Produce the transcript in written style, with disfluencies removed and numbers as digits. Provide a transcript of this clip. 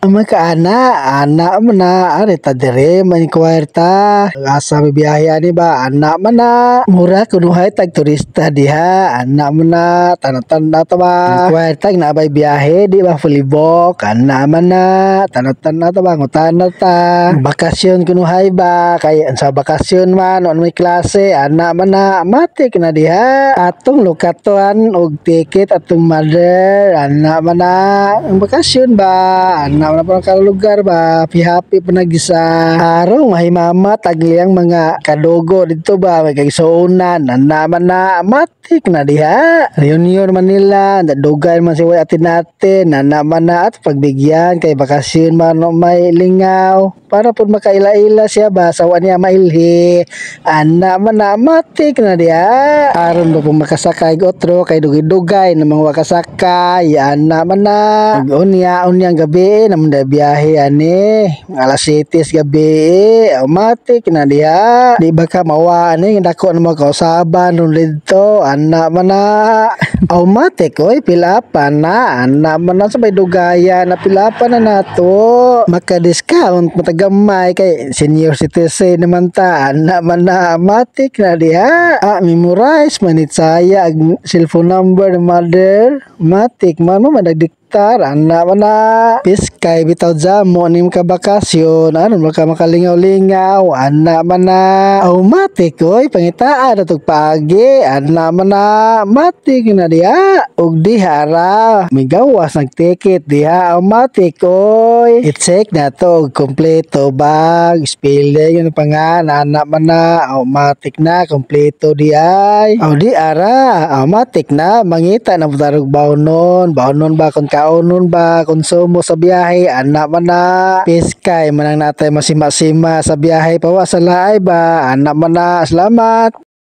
Anak mo na, ari ta dire, man kwarta. Asa bibiyahe ani ba, anak mo na. Mura kunuhay tag turista diha, anak mo na, tanah-tanah to ba. Kwarta na bay biyahe, di ba fulibok, anak mo na, tanah-tanah to ba, ngutana ta. Bakasyon kunuhay ba, kay sa bakasyon man, on may klase, anak mo na, matik na diha. Atong lokatuan, og ticket, atong mother, anak mo na, ang bakasyon ba, anak mo na pa lugar ba, happy pa nagisa. Araw, mahimama, tagliyang mga kadugo dito ba, may kagsuunan, naman na, matik na diha. Reunion Manila, dugay man si way atin-atin, naman na, at pagbigyan, kay bakasyon man, may lingaw, para po makaila-ila siya ba, sawa niya mailhi, naman na, matik na diha. Aron ba po makasakay otro, kay dugay-dugay, na mga wakasakay, naman na, unya-unyang gabi, naman na biyahe ani alas 7 gabi automatic na diha di ba ka mawa ani dako na mga kausaban ron dito anak man na automatic oy pilapan na anak man na sabay dugaya na pilapan na nato maka-discount matagamay kay senior citizen naman ta anak man na automatic na diha memorize manit saya ag cellphone number ng mother matik man mo madagdiktar anak man na piskay bitaw jamo nim ka bakasyon aron makalingaw-lingaw anak man na automatic oy pangitaan atog paagi anak man na matik na diha ug diha ra migawas ng ticket diha automatic oy i-check na to kompleto bag spelling yung pangalan anak man na automatic na kompleto diha o di ara automatic na mangita na darog bawnon ba kon kaunon ba konsumo sa biyahe anak man na piskay manang natay masima-sima sa biyahe pawa sa laay ba anak man na salamat.